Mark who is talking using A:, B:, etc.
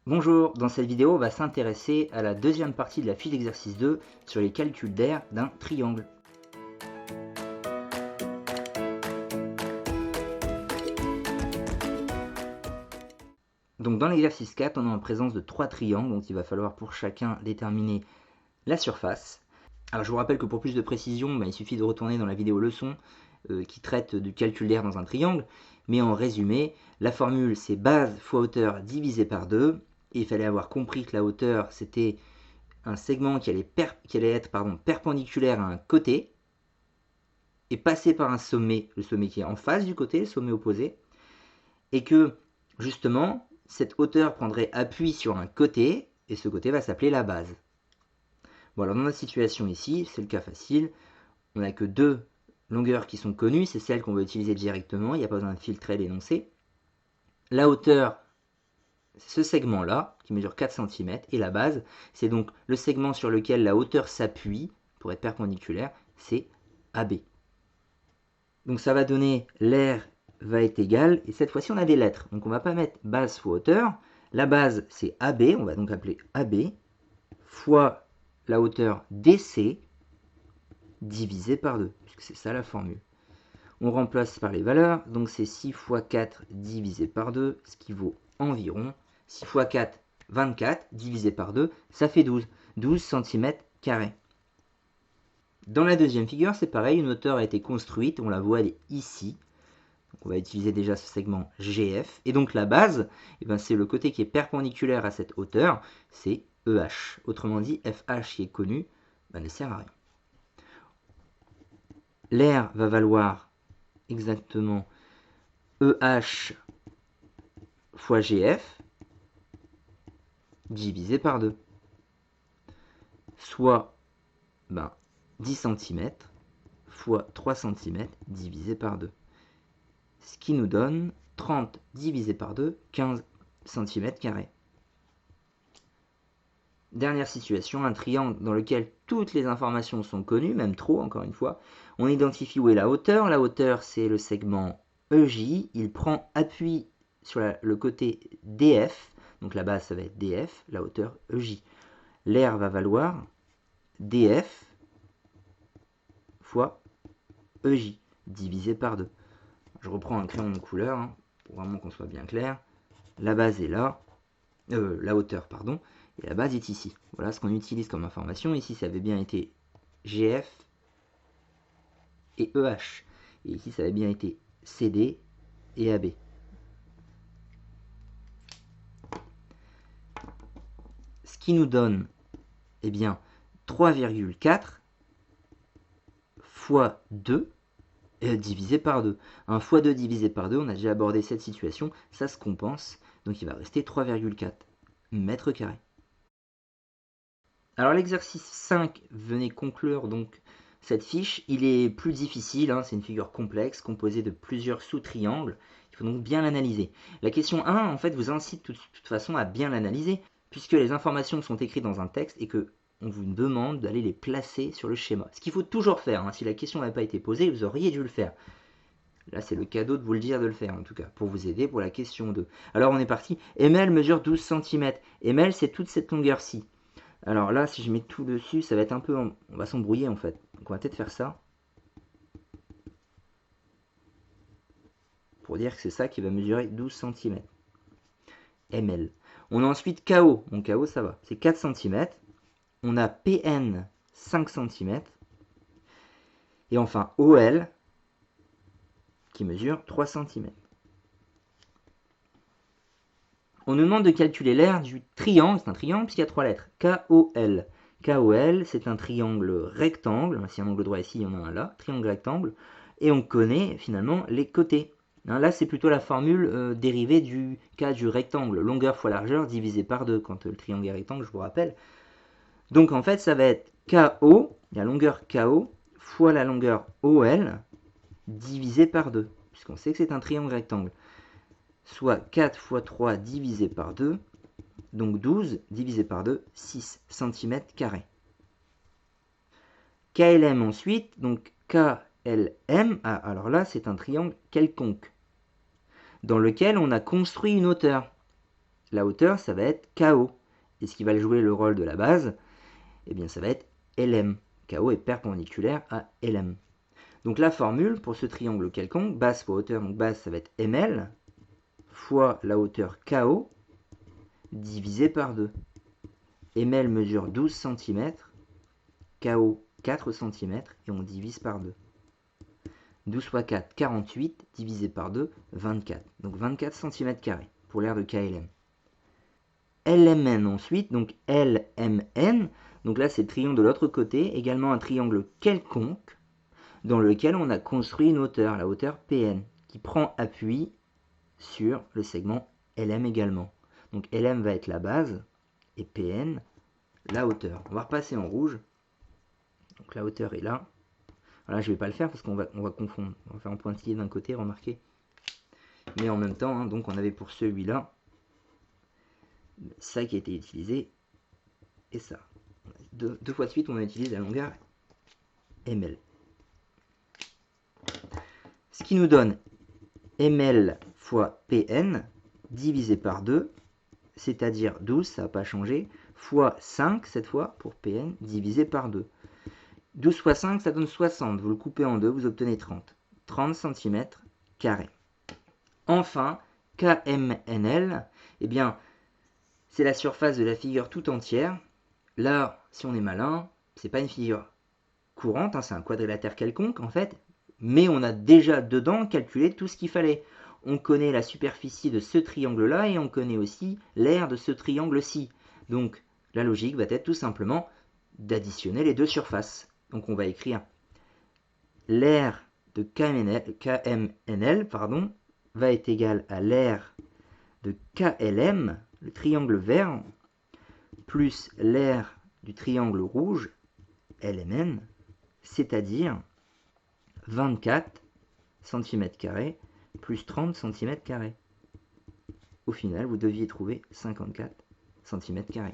A: Bonjour, dans cette vidéo, on va s'intéresser à la deuxième partie de la fiche d'exercice 2 sur les calculs d'aire d'un triangle. Donc dans l'exercice 4, on est en présence de 3 triangles, donc il va falloir pour chacun déterminer la surface. Alors je vous rappelle que pour plus de précision, il suffit de retourner dans la vidéo leçon qui traite du calcul d'aire dans un triangle. Mais en résumé, la formule c'est base fois hauteur divisé par 2. Et il fallait avoir compris que la hauteur c'était un segment qui allait être perpendiculaire à un côté et passer par un sommet, le sommet qui est en face du côté, le sommet opposé, et que justement cette hauteur prendrait appui sur un côté et ce côté va s'appeler la base. Bon, alors dans notre situation ici, c'est le cas facile, on n'a que deux longueurs qui sont connues, c'est celle qu'on va utiliser directement, il n'y a pas besoin de filtrer l'énoncé. La hauteur, c'est ce segment-là, qui mesure 4 cm, et la base, c'est donc le segment sur lequel la hauteur s'appuie, pour être perpendiculaire, c'est AB. Donc ça va donner l'aire va être égal, et cette fois-ci on a des lettres, donc on ne va pas mettre base fois hauteur, la base c'est AB, on va donc appeler AB, fois la hauteur DC, divisé par 2, puisque c'est ça la formule. On remplace par les valeurs, donc c'est 6 fois 4 divisé par 2, ce qui vaut environ 6 fois 4, 24, divisé par 2, ça fait 12, 12 cm². Dans la deuxième figure, c'est pareil, une hauteur a été construite, on la voit, elle est ici. Donc on va utiliser déjà ce segment GF. Et donc la base, c'est le côté qui est perpendiculaire à cette hauteur, c'est EH. Autrement dit, FH qui est connu, ne sert à rien. L'aire va valoir exactement EH fois GF divisé par 2. Soit 10 cm fois 3 cm divisé par 2. Ce qui nous donne 30 divisé par 2, 15 cm². Dernière situation, un triangle dans lequel toutes les informations sont connues, même trop encore une fois. On identifie où est la hauteur. La hauteur, c'est le segment EJ. Il prend appui sur le côté DF. Donc la base, ça va être DF, la hauteur EJ. L'aire va valoir DF fois EJ, divisé par 2. Je reprends un crayon de couleur, pour vraiment qu'on soit bien clair. La base est là, la hauteur, pardon, et la base est ici. Voilà ce qu'on utilise comme information. Ici, ça avait bien été GF et EH. Et ici, ça avait bien été CD et AB. Ce qui nous donne, 3,4 fois 2 divisé par 2. 1 fois 2 divisé par 2, on a déjà abordé cette situation, ça se compense, donc il va rester 3,4 mètres carrés. Alors l'exercice 5 venait conclure donc cette fiche. Il est plus difficile, c'est une figure complexe composée de plusieurs sous-triangles. Il faut donc bien l'analyser. La question 1, en fait, vous incite de toute façon à bien l'analyser, puisque les informations sont écrites dans un texte et que on vous demande d'aller les placer sur le schéma. Ce qu'il faut toujours faire, si la question n'avait pas été posée, vous auriez dû le faire. Là, c'est le cadeau de vous le dire de le faire, en tout cas, pour vous aider pour la question 2. Alors, on est parti. ML mesure 12 cm. ML, c'est toute cette longueur-ci. Alors là, si je mets tout dessus, ça va être un peu... On va s'embrouiller, en fait. Donc, on va peut-être faire ça. Pour dire que c'est ça qui va mesurer 12 cm. ML. On a ensuite KO. Mon KO, ça va. C'est 4 cm. On a PN, 5 cm. Et enfin, OL, qui mesure 3 cm. On nous demande de calculer l'aire du triangle, c'est un triangle puisqu'il y a 3 lettres, KOL. KOL, c'est un triangle rectangle, si un angle droit ici, il y en a un là, triangle rectangle, et on connaît finalement les côtés. Là, c'est plutôt la formule dérivée du cas du rectangle, longueur fois largeur divisé par 2, quand le triangle est rectangle, je vous rappelle. Donc en fait, ça va être KO, la longueur KO, fois la longueur OL, divisé par 2, puisqu'on sait que c'est un triangle rectangle. Soit 4 fois 3 divisé par 2, donc 12 divisé par 2, 6 cm². KLM ensuite, donc KLM, alors là c'est un triangle quelconque, dans lequel on a construit une hauteur. la hauteur, ça va être KO. Et ce qui va jouer le rôle de la base, eh bien, ça va être LM. KO est perpendiculaire à LM. Donc la formule pour ce triangle quelconque, base fois hauteur, donc base ça va être ML, fois la hauteur KO, divisé par 2. ML mesure 12 cm, KO 4 cm, et on divise par 2. 12 fois 4, 48, divisé par 2, 24. Donc 24 cm² pour l'aire de KLM. LMN ensuite, donc LMN, donc là c'est le triangle de l'autre côté, également un triangle quelconque, dans lequel on a construit une hauteur, la hauteur PN, qui prend appui sur le segment LM également. Donc LM va être la base, et PN, la hauteur. On va repasser en rouge. Donc la hauteur est là. Voilà, je ne vais pas le faire parce qu'on va confondre. On va faire un pointillé d'un côté, remarquez. Mais en même temps, hein, donc on avait pour celui-là, ça qui a été utilisé, et ça. Deux fois de suite, on a utilisé la longueur ML. Ce qui nous donne ML fois PN divisé par 2, c'est-à-dire 12, ça n'a pas changé, fois 5 cette fois pour PN divisé par 2. 12 fois 5, ça donne 60. Vous le coupez en deux, vous obtenez 30. 30 cm². Enfin, KMNL, eh bien, c'est la surface de la figure tout entière. Là, si on est malin, c'est pas une figure courante, hein, c'est un quadrilatère quelconque en fait, mais on a déjà dedans calculé tout ce qu'il fallait. On connaît la superficie de ce triangle-là et on connaît aussi l'aire de ce triangle-ci. Donc, la logique va être tout simplement d'additionner les deux surfaces. Donc, on va écrire l'aire de KMNL va être égale à l'aire de KLM, le triangle vert, plus l'aire du triangle rouge, LMN, c'est-à-dire 24 cm² plus 30 cm². Au final, vous deviez trouver 54 cm².